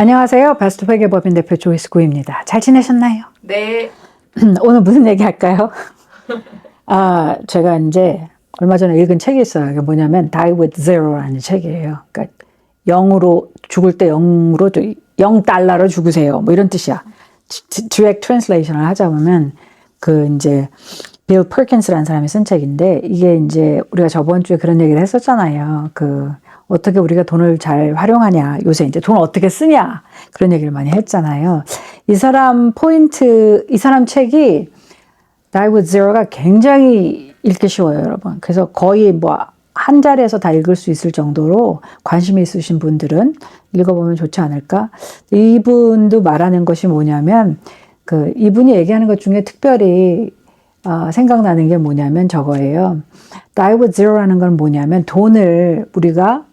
안녕하세요. 베스트 회계법인 대표 조이스 구입니다. 잘 지내셨나요? 네. 오늘 무슨 얘기 할까요? 제가 이제 얼마 전에 읽은 책이 있어요. 그게 뭐냐면 Die with Zero라는 책이에요. 그러니까 0으로 죽을 때 0으로 $0로 죽으세요. 뭐 이런 뜻이야. direct translation을 하자 보면 그 이제 빌 퍼킨스라는 사람이 쓴 책인데 이게 이제 우리가 저번 주에 그런 얘기를 했었잖아요. 그 어떻게 우리가 돈을 잘 활용하냐, 요새 이제 돈을 어떻게 쓰냐 그런 얘기를 많이 했잖아요. 이 사람 책이 Die with Zero가 굉장히 읽기 쉬워요, 여러분. 그래서 거의 뭐 한 자리에서 다 읽을 수 있을 정도로 관심이 있으신 분들은 읽어보면 좋지 않을까? 이분도 말하는 것이 뭐냐면 그 이분이 얘기하는 것 중에 특별히 생각나는 게 뭐냐면 저거예요. Die with Zero라는 건 뭐냐면 돈을 우리가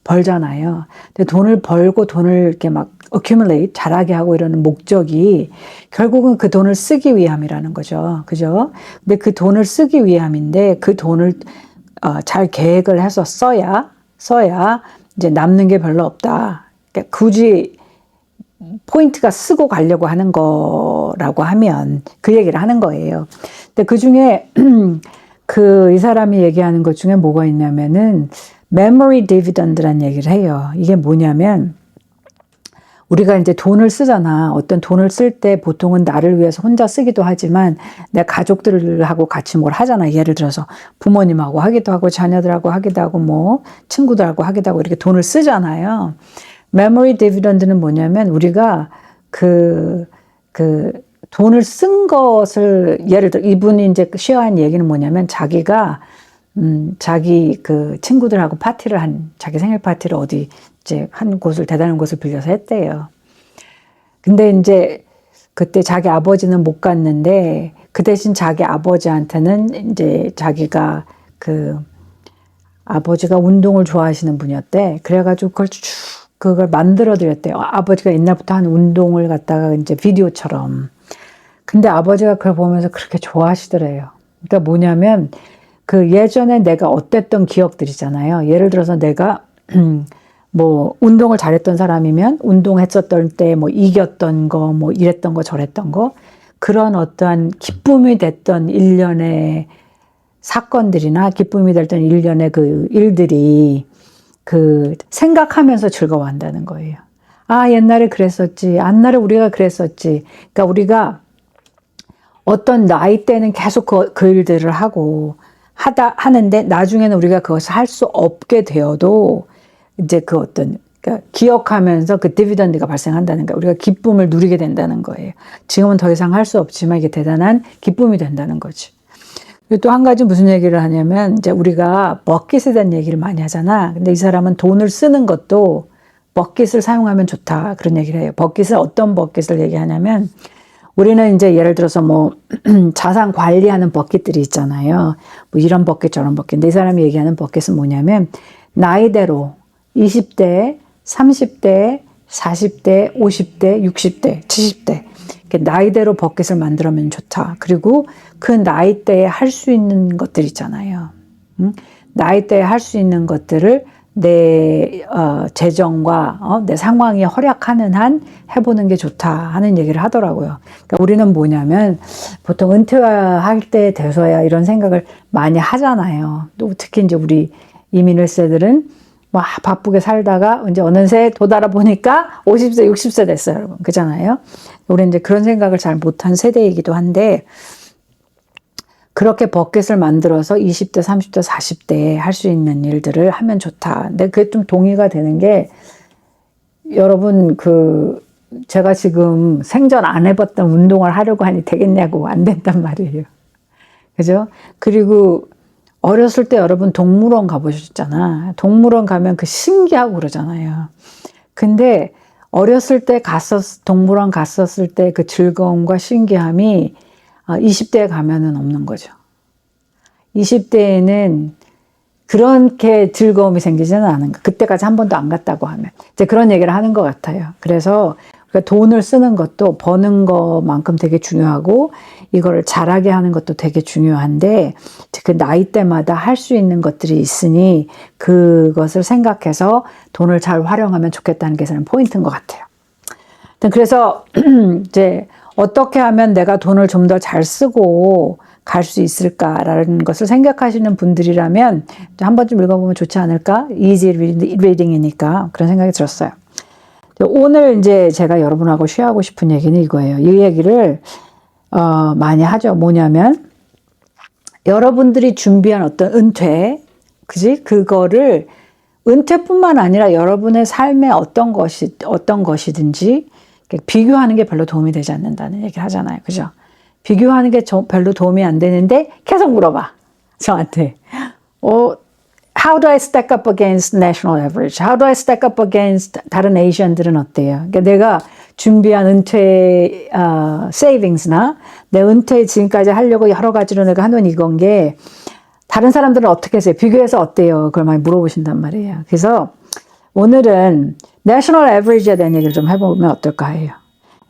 벌잖아요. 근데 돈을 벌고 돈을 이렇게 막 accumulate 잘하게 하고 이러는 목적이 결국은 그 돈을 쓰기 위함이라는 거죠. 그죠? 근데 그 돈을 쓰기 위함인데 그 돈을 잘 계획을 해서 써야 이제 남는 게 별로 없다. 그러니까 굳이 포인트가 쓰고 가려고 하는 거라고 하면 그 얘기를 하는 거예요. 근데 그 중에 이 사람이 얘기하는 것 중에 뭐가 있냐면은 memory dividend라는 얘기를 해요. 이게 뭐냐면 우리가 이제 돈을 쓰잖아. 어떤 돈을 쓸 때 보통은 나를 위해서 혼자 쓰기도 하지만 내 가족들하고 같이 뭘 하잖아. 예를 들어서 부모님하고 하기도 하고 자녀들하고 하기도 하고 뭐 친구들하고 하기도 하고 이렇게 돈을 쓰잖아요. memory dividend는 뭐냐면 우리가 그 돈을 쓴 것을 예를 들어 이분이 이제 쉐어한 얘기는 뭐냐면 자기가 자기 그 친구들하고 자기 생일 파티를 어디 이제 한 곳을 대단한 곳을 빌려서 했대요. 근데 이제 그때 자기 아버지는 못 갔는데 그 대신 자기 아버지한테는 이제 자기가 아버지가 운동을 좋아하시는 분이었대. 그래가지고 그걸 만들어 드렸대요. 아버지가 옛날부터 한 운동을 갖다가 이제 비디오처럼. 근데 아버지가 그걸 보면서 그렇게 좋아하시더래요. 그러니까 뭐냐면 그 예전에 내가 어땠던 기억들이잖아요. 예를 들어서 내가 뭐 운동을 잘했던 사람이면 운동했었던 때 뭐 이겼던 거, 뭐 이랬던 거 저랬던 거 그런 어떠한 기쁨이 됐던 일련의 사건들이나 기쁨이 됐던 일련의 그 일들이 생각하면서 즐거워한다는 거예요. 옛날에 그랬었지. 옛날에 우리가 그랬었지. 그러니까 우리가 어떤 나이 때는 계속 그 일들을 하는데 나중에는 우리가 그것을 할 수 없게 되어도 이제 그러니까 기억하면서 그 디비던드가 발생한다는 거예요. 우리가 기쁨을 누리게 된다는 거예요. 지금은 더 이상 할 수 없지만 이게 대단한 기쁨이 된다는 거지. 그리고 또 한 가지 무슨 얘기를 하냐면 이제 우리가 버킷에 대한 얘기를 많이 하잖아. 근데 이 사람은 돈을 쓰는 것도 버킷을 사용하면 좋다. 그런 얘기를 해요. 버킷을 어떤 버킷을 얘기하냐면 우리는 이제 예를 들어서 뭐 자산 관리하는 버킷들이 있잖아요. 뭐 이런 버킷 저런 버킷. 근데 이 사람이 얘기하는 버킷은 뭐냐면 나이대로 20대, 30대, 40대, 50대, 60대, 70대 이렇게 나이대로 버킷을 만들면 좋다. 그리고 그 나이대에 할 수 있는 것들 있잖아요. 나이대에 할 수 있는 것들을 내 재정과 내 상황이 허락하는 한 해보는 게 좋다 하는 얘기를 하더라고요. 그러니까 우리는 뭐냐면 보통 은퇴할 때 돼서야 이런 생각을 많이 하잖아요. 또 특히 이제 우리 이민 1세들은 뭐 바쁘게 살다가 이제 어느새 도달아 보니까 50세, 60세 됐어요, 여러분. 그잖아요. 우리는 이제 그런 생각을 잘 못한 세대이기도 한데 그렇게 버킷을 만들어서 20대, 30대, 40대에 할 수 있는 일들을 하면 좋다. 근데 그게 좀 동의가 되는 게 여러분 제가 지금 생전 안 해봤던 운동을 하려고 하니 되겠냐고 안 된단 말이에요. 그죠? 그리고 어렸을 때 여러분 동물원 가보셨잖아. 동물원 가면 신기하고 그러잖아요. 근데 어렸을 때 동물원 갔었을 때 그 즐거움과 신기함이 20대에 가면은 없는 거죠. 20대에는 그렇게 즐거움이 생기지는 않은 거. 그때까지 한 번도 안 갔다고 하면. 이제 그런 얘기를 하는 것 같아요. 그래서 그러니까 돈을 쓰는 것도 버는 것만큼 되게 중요하고 이거를 잘하게 하는 것도 되게 중요한데 그 나이대마다 할 수 있는 것들이 있으니 그것을 생각해서 돈을 잘 활용하면 좋겠다는 게 저는 포인트인 것 같아요. 그래서 이제 어떻게 하면 내가 돈을 좀 더 잘 쓰고 갈 수 있을까라는 것을 생각하시는 분들이라면 한 번쯤 읽어보면 좋지 않을까? easy reading이니까 그런 생각이 들었어요. 오늘 이제 제가 여러분하고 쉐어하고 싶은 얘기는 이거예요. 이 얘기를 많이 하죠. 뭐냐면 여러분들이 준비한 어떤 은퇴, 그지? 그거를 은퇴뿐만 아니라 여러분의 삶의 어떤 것이든지 비교하는 게 별로 도움이 되지 않는다는 얘기를 하잖아요. 그죠? 비교하는 게 별로 도움이 안 되는데 계속 물어봐. 저한테. How do I stack up against national average? How do I stack up against 다른 에이시안들은 어때요? 그러니까 내가 준비한 은퇴 세이빙스나 내 은퇴 지금까지 하려고 여러 가지로 내가 하는 이건 게 다른 사람들은 어떻게 했어요? 비교해서 어때요? 그걸 많이 물어보신단 말이에요. 그래서 오늘은 national average에 대한 얘기를 좀 해보면 어떨까 해요.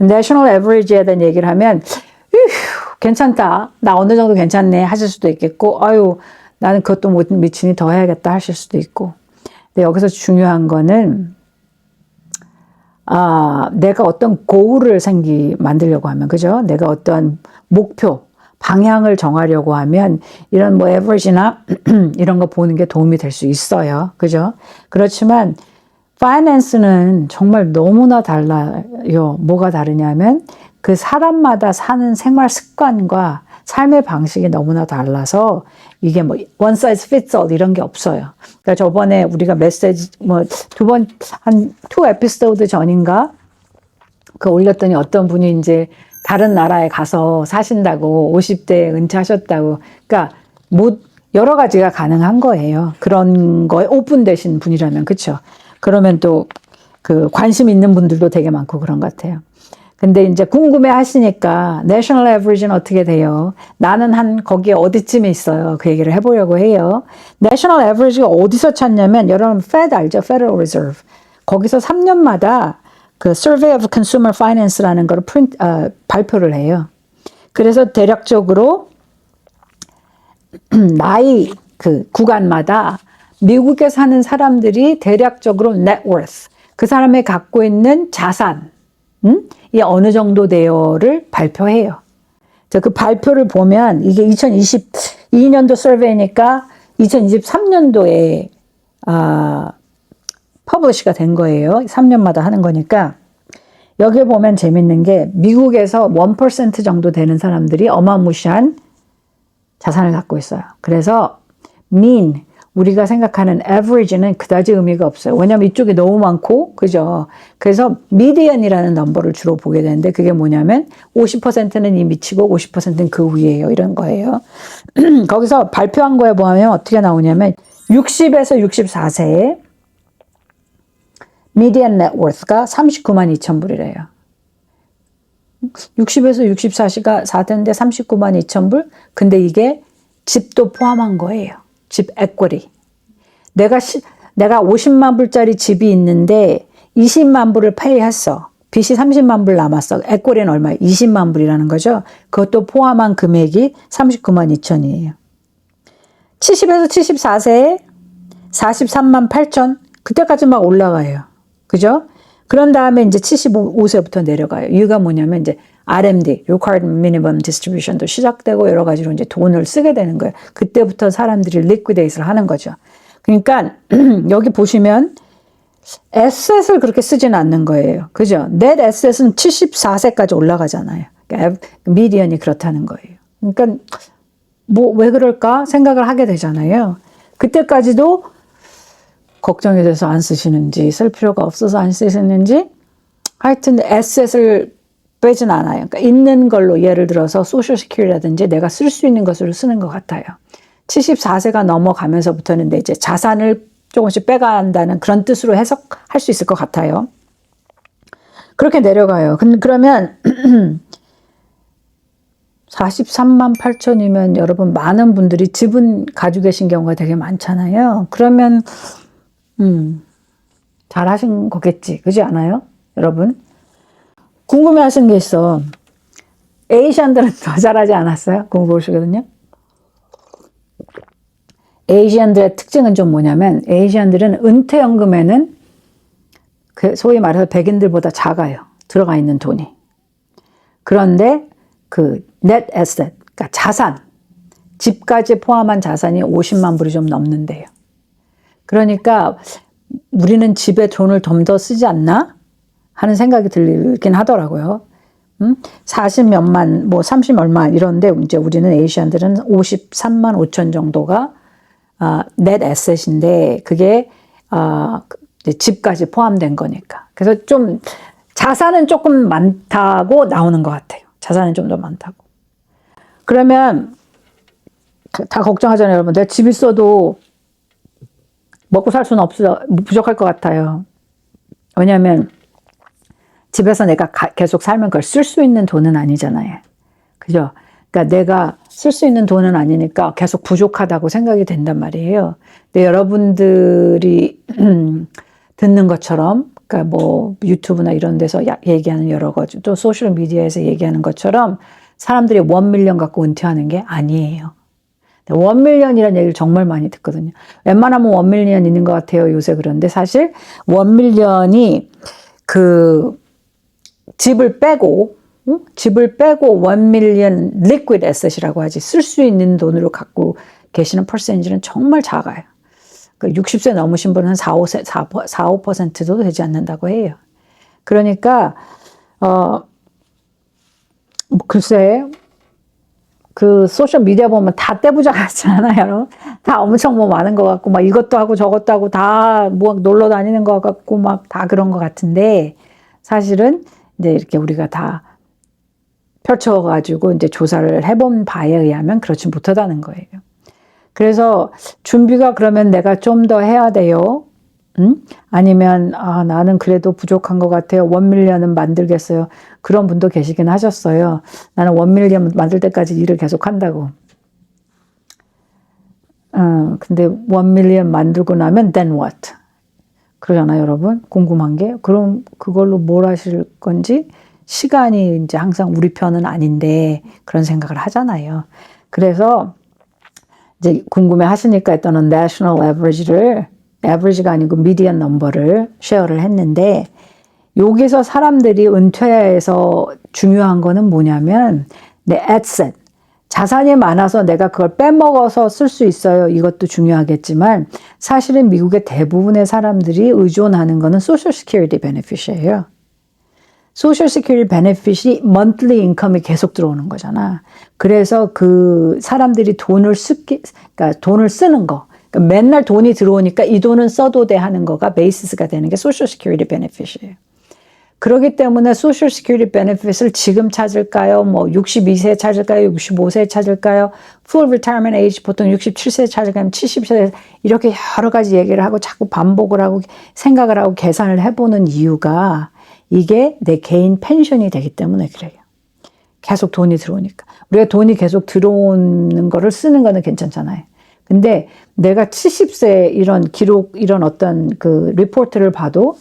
national average에 대한 얘기를 하면 괜찮다. 나 어느 정도 괜찮네 하실 수도 있겠고 아유 나는 그것도 못 미치니 더 해야겠다 하실 수도 있고. 근데 여기서 중요한 거는 내가 어떤 고울을 만들려고 하면 그죠? 내가 어떤 목표 방향을 정하려고 하면 이런 뭐 에버리지나 이런 거 보는 게 도움이 될 수 있어요. 그죠? 그렇지만 파이낸스는 정말 너무나 달라요. 뭐가 다르냐면 그 사람마다 사는 생활 습관과 삶의 방식이 너무나 달라서 이게 뭐 one size fits all 이런 게 없어요. 그러니까 저번에 우리가 메시지 한 2 에피소드 전인가 그 올렸더니 어떤 분이 이제 다른 나라에 가서 사신다고 50대에 은퇴하셨다고. 그러니까 여러 가지가 가능한 거예요. 그런 거에 오픈되신 분이라면 그렇죠. 그러면 또 그 관심 있는 분들도 되게 많고 그런 것 같아요. 근데 이제 궁금해 하시니까 내셔널 에버리지는 어떻게 돼요? 나는 거기에 어디쯤에 있어요? 그 얘기를 해보려고 해요. 내셔널 에버리지가 어디서 찾냐면 여러분 Fed 알죠? Federal Reserve. 거기서 3년마다 그 Survey of Consumer Finance라는 걸 발표를 해요. 그래서 대략적으로 나이 그 구간마다 미국에 사는 사람들이 대략적으로 net worth, 그 사람이 갖고 있는 자산, 이 어느 정도 돼요를 발표해요. 그 발표를 보면 이게 2022년도 서베이니까 2023년도에 퍼블리시가 된 거예요. 3년마다 하는 거니까. 여기에 보면 재밌는 게 미국에서 1% 정도 되는 사람들이 어마무시한 자산을 갖고 있어요. 그래서 mean, 우리가 생각하는 average는 그다지 의미가 없어요. 왜냐하면 이쪽이 너무 많고, 그죠? 그래서 median이라는 넘버를 주로 보게 되는데 그게 뭐냐면 50%는 이 미치고 50%는 그 위에요. 이런 거예요. 거기서 발표한 거에 보면 어떻게 나오냐면 60에서 64세에 median net worth가 39만 2천 불이래요. 60에서 64세인데 39만 2천 불? 근데 이게 집도 포함한 거예요. 집 equity. 내가 50만 불짜리 집이 있는데 20만 불을 페이했어. 빚이 30만 불 남았어. equity는 얼마예요? 20만 불이라는 거죠. 그것도 포함한 금액이 39만 2천이에요. 70에서 74세에 43만 8천. 그때까지 막 올라가요. 그죠? 그런 다음에 이제 75세부터 내려가요. 이유가 뭐냐면 이제 RMD, Required Minimum Distribution도 시작되고 여러 가지로 이제 돈을 쓰게 되는 거예요. 그때부터 사람들이 liquidate를 하는 거죠. 그러니까 여기 보시면 에셋을 그렇게 쓰지는 않는 거예요. 그죠? net asset은 74세까지 올라가잖아요. 그러니까 미디언이 그렇다는 거예요. 그러니까 뭐 왜 그럴까 생각을 하게 되잖아요. 그때까지도 걱정이 돼서 안 쓰시는지 쓸 필요가 없어서 안 쓰시는지 하여튼 에셋을 빼진 않아요. 그러니까 있는 걸로 예를 들어서 소셜 시큐리티라든지 내가 쓸 수 있는 것으로 쓰는 것 같아요. 74세가 넘어가면서부터는 이제 자산을 조금씩 빼간다는 그런 뜻으로 해석할 수 있을 것 같아요. 그렇게 내려가요. 그러면 43만 8천이면 여러분 많은 분들이 집은 가지고 계신 경우가 되게 많잖아요. 그러면 잘하신 거겠지. 그렇지 않아요? 여러분? 궁금해하시는 게 있어. 에이시안들은 더 잘하지 않았어요? 궁금해보시거든요. 에이시안들의 특징은 좀 뭐냐면 에이시안들은 은퇴연금에는 소위 말해서 백인들보다 작아요. 들어가 있는 돈이. 그런데 그 net asset, 그러니까 자산, 집까지 포함한 자산이 50만 불이 좀 넘는데요. 그러니까 우리는 집에 돈을 좀 더 쓰지 않나 하는 생각이 들긴 하더라고요. 40 몇만, 뭐 30 얼마 이런데 이제 우리는 에이시안들은 53만 5천 정도가 net asset인데 그게 집까지 포함된 거니까. 그래서 좀 자산은 조금 많다고 나오는 것 같아요. 자산은 좀 더 많다고. 그러면 다 걱정하잖아요, 여러분. 내가 집 있어도 먹고 살 수는 없어. 부족할 것 같아요. 왜냐하면 집에서 내가 계속 살면 그걸 쓸 수 있는 돈은 아니잖아요. 그죠? 그러니까 내가 쓸 수 있는 돈은 아니니까 계속 부족하다고 생각이 된단 말이에요. 근데 여러분들이 듣는 것처럼, 그러니까 뭐 유튜브나 이런 데서 얘기하는 여러 가지, 또 소셜 미디어에서 얘기하는 것처럼 사람들이 1밀리언 갖고 은퇴하는 게 아니에요. 1밀리언이라는 얘기를 정말 많이 듣거든요. 웬만하면 1밀리언 있는 것 같아요, 요새. 그런데 사실 1밀리언이 그 집을 빼고 1밀리언 liquid asset이라고 하지, 쓸 수 있는 돈으로 갖고 계시는 퍼센티지는 정말 작아요. 60세 넘으신 분은 4-5%도 되지 않는다고 해요. 그러니까 글쎄, 그 소셜 미디어 보면 다 떼부자 같잖아요. 다 엄청 뭐 많은 것 같고 막 이것도 하고 저것도 하고 다 뭐 놀러 다니는 것 같고 막 다 그런 것 같은데, 사실은 이제 이렇게 우리가 다 펼쳐가지고 이제 조사를 해본 바에 의하면 그렇지 못하다는 거예요. 그래서 준비가 그러면 내가 좀 더 해야 돼요. 아니면 나는 그래도 부족한 것 같아요. 1밀리언은 만들겠어요. 그런 분도 계시긴 하셨어요. 나는 1밀리언 만들 때까지 일을 계속 한다고. 근데 1밀리언 만들고 나면 then what? 그러잖아요, 여러분. 궁금한 게. 그럼 그걸로 뭘 하실 건지, 시간이 이제 항상 우리 편은 아닌데 그런 생각을 하잖아요. 그래서 이제 궁금해 하시니까 일단은 national average가 아니고 median number를 쉐어를 했는데, 여기서 사람들이 은퇴해서 중요한 거는 뭐냐면 내 asset, 자산이 많아서 내가 그걸 빼먹어서 쓸 수 있어요. 이것도 중요하겠지만 사실은 미국의 대부분의 사람들이 의존하는 거는 social security benefit이에요. social security benefit이 monthly income이 계속 들어오는 거잖아. 그래서 그 사람들이 그러니까 돈을 쓰는 거, 그러니까 맨날 돈이 들어오니까 이 돈은 써도 돼 하는 거가 베이스가 되는 게 social security benefit이에요. 그렇기 때문에 소셜 시큐리티 베네핏을 지금 찾을까요? 뭐 62세 찾을까요? 65세 찾을까요? full retirement age 보통 67세 찾을까요? 70세, 이렇게 여러 가지 얘기를 하고 자꾸 반복을 하고 생각을 하고 계산을 해보는 이유가, 이게 내 개인 펜션이 되기 때문에 그래요. 계속 돈이 들어오니까. 우리가 돈이 계속 들어오는 거를 쓰는 거는 괜찮잖아요. 근데 내가 70세 이런 기록, 이런 어떤 그 리포트를 봐도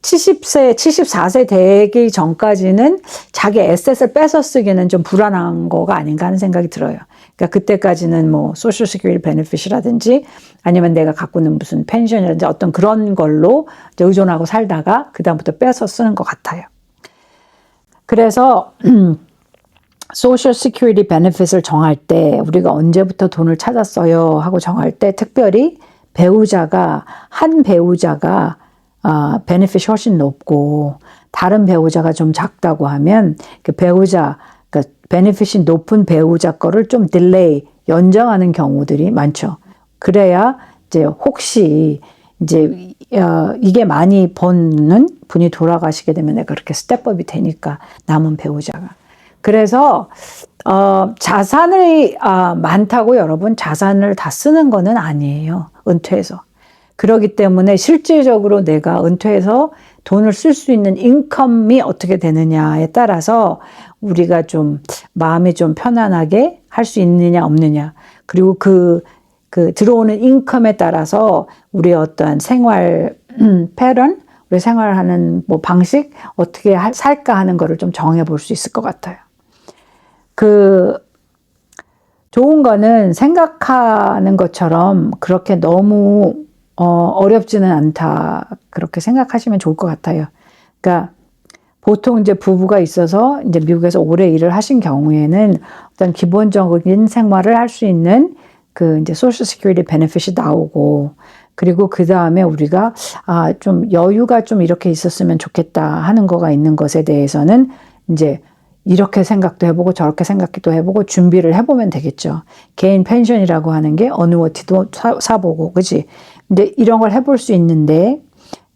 70세, 74세 되기 전까지는 자기 에셋을 뺏어 쓰기는 좀 불안한 거가 아닌가 하는 생각이 들어요. 그러니까 그때까지는 뭐 소셜 시큐리티 베네핏이라든지 아니면 내가 갖고 있는 무슨 펜션이라든지 어떤 그런 걸로 의존하고 살다가 그다음부터 뺏어 쓰는 것 같아요. 그래서 소셜 시큐리티 베네핏을 정할 때 우리가 언제부터 돈을 찾았어요 하고 정할 때, 특별히 한 배우자가 베네핏이 훨씬 높고 다른 배우자가 좀 작다고 하면 그 배우자, 그 베네핏이 높은 배우자 거를 좀 딜레이, 연장하는 경우들이 많죠. 그래야 이제 혹시 이제 이게 많이 버는 분이 돌아가시게 되면 내가 그렇게 스텝업이 되니까, 남은 배우자가. 그래서 자산이 많다고 여러분 자산을 다 쓰는 거는 아니에요, 은퇴해서. 그렇기 때문에 실질적으로 내가 은퇴해서 돈을 쓸 수 있는 인컴이 어떻게 되느냐에 따라서 우리가 좀 마음이 좀 편안하게 할 수 있느냐 없느냐, 그리고 그 들어오는 인컴에 따라서 우리의 어떠한 생활 패턴, 우리 생활하는 뭐 방식, 어떻게 살까 하는 거를 좀 정해 볼 수 있을 것 같아요. 좋은 거는 생각하는 것처럼 그렇게 너무 어렵지는 않다, 그렇게 생각하시면 좋을 것 같아요. 그러니까 보통 이제 부부가 있어서 이제 미국에서 오래 일을 하신 경우에는 어떤 기본적인 생활을 할 수 있는 그 이제 소셜 시큐리티 베네핏이 나오고, 그리고 그 다음에 우리가 좀 여유가 좀 이렇게 있었으면 좋겠다 하는 거가 있는 것에 대해서는 이제 이렇게 생각도 해보고 저렇게 생각도 해보고 준비를 해보면 되겠죠. 개인 펜션이라고 하는 게 어누어티도 사보고, 그지? 근데 이런 걸 해볼 수 있는데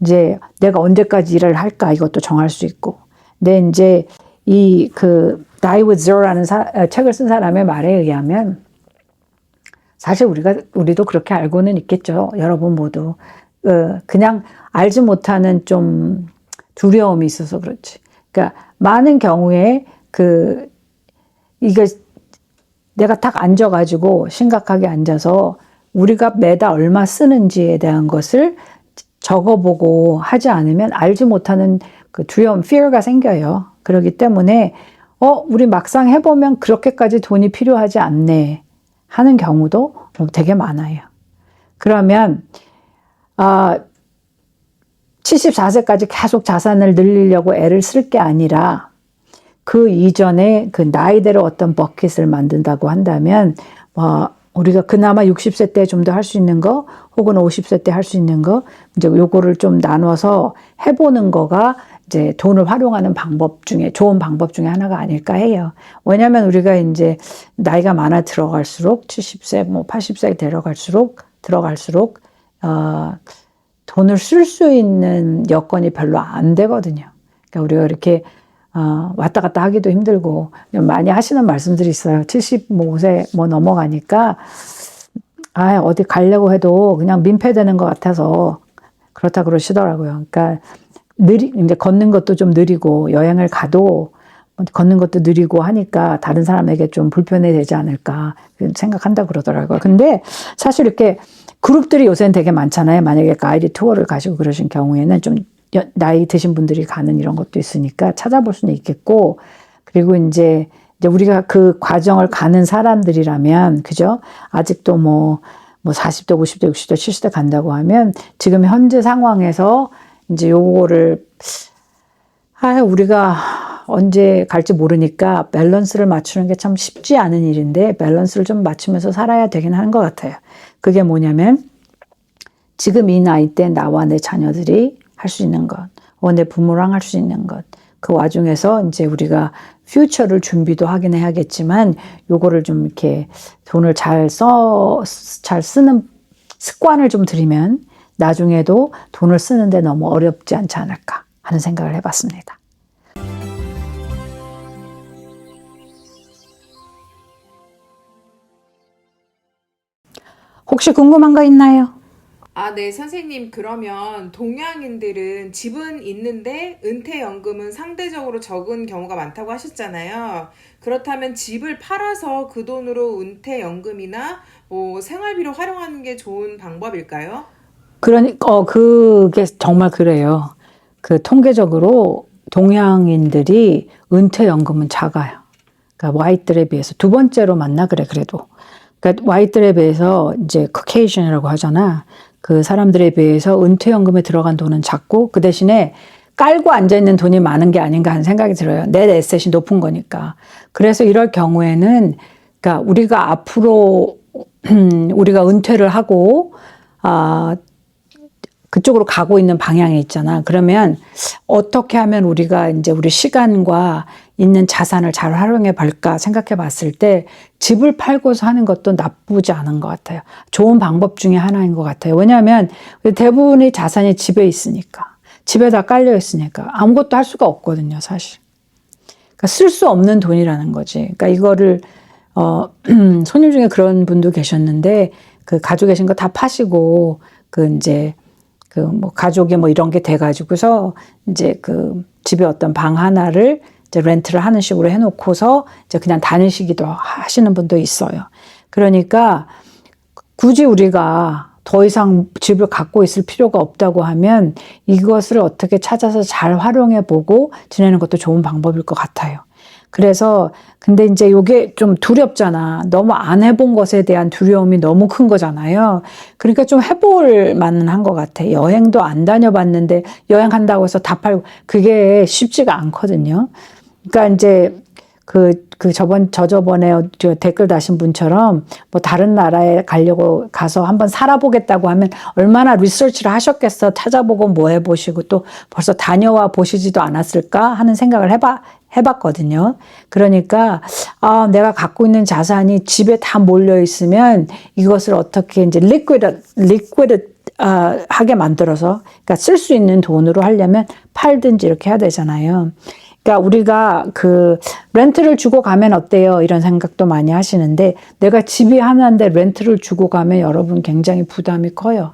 이제 내가 언제까지 일을 할까 이것도 정할 수 있고. 근데 이제 이 그 Die with Zero라는 책을 쓴 사람의 말에 의하면 사실 우리도 그렇게 알고는 있겠죠. 여러분 모두. 그냥 알지 못하는 좀 두려움이 있어서 그렇지. 그러니까 많은 경우에 이거 내가 딱 앉아가지고 심각하게 앉아서 우리가 매달 얼마 쓰는지에 대한 것을 적어보고 하지 않으면 알지 못하는 그 두려움, fear가 생겨요. 그렇기 때문에 우리 막상 해보면 그렇게까지 돈이 필요하지 않네 하는 경우도 되게 많아요. 그러면 74세까지 계속 자산을 늘리려고 애를 쓸 게 아니라 그 이전에 그 나이대로 어떤 버킷을 만든다고 한다면 우리가 그나마 60세 때 좀 더 할 수 있는 거 혹은 50세 때 할 수 있는 거 이제 요거를 좀 나눠서 해보는 거가 이제 돈을 활용하는 방법 중에 좋은 방법 중에 하나가 아닐까 해요. 왜냐하면 우리가 이제 나이가 많아 들어갈수록 70세 뭐 80세 들어갈수록 돈을 쓸 수 있는 여건이 별로 안 되거든요. 그러니까 우리가 이렇게 왔다 갔다 하기도 힘들고 많이 하시는 말씀들이 있어요. 75세 뭐 넘어가니까 어디 가려고 해도 그냥 민폐되는 것 같아서 그렇다 그러시더라고요. 그러니까 이제 걷는 것도 좀 느리고 여행을 가도 걷는 것도 느리고 하니까 다른 사람에게 좀 불편해 되지 않을까 생각한다 그러더라고요. 근데 사실 이렇게 그룹들이 요새는 되게 많잖아요. 만약에 가이드 투어를 가시고 그러신 경우에는 좀 나이 드신 분들이 가는 이런 것도 있으니까 찾아볼 수는 있겠고, 그리고 이제 우리가 그 과정을 가는 사람들이라면, 그죠? 아직도 뭐 40대, 50대, 60대, 70대 간다고 하면 지금 현재 상황에서 이제 요거를 우리가 언제 갈지 모르니까 밸런스를 맞추는 게 참 쉽지 않은 일인데 밸런스를 좀 맞추면서 살아야 되긴 하는 것 같아요. 그게 뭐냐면 지금 이 나이 때 나와 내 자녀들이 할 수 있는 것, 내 부모랑 할 수 있는 것, 그 와중에서 이제 우리가 퓨처를 준비도 하긴 해야겠지만 요거를 좀 이렇게 돈을 잘 쓰는 습관을 좀 들이면 나중에도 돈을 쓰는데 너무 어렵지 않지 않을까 하는 생각을 해봤습니다. 혹시 궁금한 거 있나요? 네, 선생님, 그러면 동양인들은 집은 있는데 은퇴연금은 상대적으로 적은 경우가 많다고 하셨잖아요. 그렇다면 집을 팔아서 그 돈으로 은퇴연금이나 뭐 생활비로 활용하는 게 좋은 방법일까요? 그러니까 그게 정말 그래요. 그 통계적으로 동양인들이 은퇴연금은 작아요. 그러니까 화이트들에 비해서 두 번째로 많나 그래도. 그러니까 화이트들에 비해서 이제 커케이션이라고 하잖아. 그 사람들에 비해서 은퇴연금에 들어간 돈은 작고 그 대신에 깔고 앉아있는 돈이 많은 게 아닌가 하는 생각이 들어요. 넷 에셋이 높은 거니까. 그래서 이럴 경우에는 그러니까 우리가 앞으로 우리가 은퇴를 하고 그쪽으로 가고 있는 방향에 있잖아. 그러면 어떻게 하면 우리가 이제 우리 시간과 있는 자산을 잘 활용해 볼까 생각해 봤을 때 집을 팔고서 하는 것도 나쁘지 않은 것 같아요. 좋은 방법 중에 하나인 것 같아요. 왜냐하면 대부분의 자산이 집에 있으니까. 집에 다 깔려 있으니까. 아무것도 할 수가 없거든요, 사실. 그러니까 쓸 수 없는 돈이라는 거지. 그러니까 이거를, 손님 중에 그런 분도 계셨는데, 그 가지고 계신 거 다 파시고, 뭐 가족이 뭐 이런 게 돼가지고서 이제 그 집에 어떤 방 하나를 이제 렌트를 하는 식으로 해놓고서 이제 그냥 다니시기도 하시는 분도 있어요. 그러니까 굳이 우리가 더 이상 집을 갖고 있을 필요가 없다고 하면 이것을 어떻게 찾아서 잘 활용해 보고 지내는 것도 좋은 방법일 것 같아요. 그래서 근데 이제 요게 좀 두렵잖아. 너무 안 해본 것에 대한 두려움이 너무 큰 거잖아요. 그러니까 좀 해볼 만은 한 것 같아. 여행도 안 다녀봤는데 여행한다고 해서 다 팔고 그게 쉽지가 않거든요. 그러니까 이제 저저번에 댓글 다신 분처럼 뭐 다른 나라에 가려고 가서 한번 살아보겠다고 하면 얼마나 리서치를 하셨겠어. 찾아보고 뭐 해보시고 또 벌써 다녀와 보시지도 않았을까 하는 생각을 해봤거든요. 그러니까, 내가 갖고 있는 자산이 집에 다 몰려 있으면 이것을 어떻게 이제 하게 만들어서, 그러니까 쓸 수 있는 돈으로 하려면 팔든지 이렇게 해야 되잖아요. 그러니까 우리가 렌트를 주고 가면 어때요? 이런 생각도 많이 하시는데 내가 집이 하나인데 렌트를 주고 가면 여러분 굉장히 부담이 커요.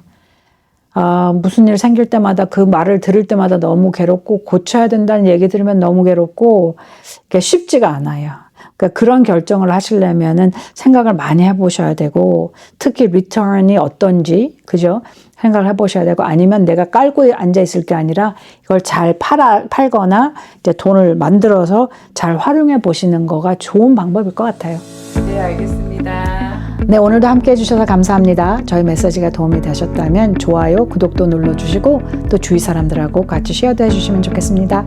무슨 일 생길 때마다 그 말을 들을 때마다 너무 괴롭고 고쳐야 된다는 얘기 들으면 너무 괴롭고 그게 쉽지가 않아요. 그러니까 그런 결정을 하시려면은 생각을 많이 해보셔야 되고 특히 리턴이 어떤지 그죠? 생각을 해보셔야 되고 아니면 내가 깔고 앉아 있을 게 아니라 이걸 잘 팔거나 이제 돈을 만들어서 잘 활용해 보시는 거가 좋은 방법일 것 같아요. 네, 알겠습니다. 네, 오늘도 함께 해주셔서 감사합니다. 저희 메시지가 도움이 되셨다면 좋아요, 구독도 눌러주시고 또 주위 사람들하고 같이 쉐어도 해주시면 좋겠습니다.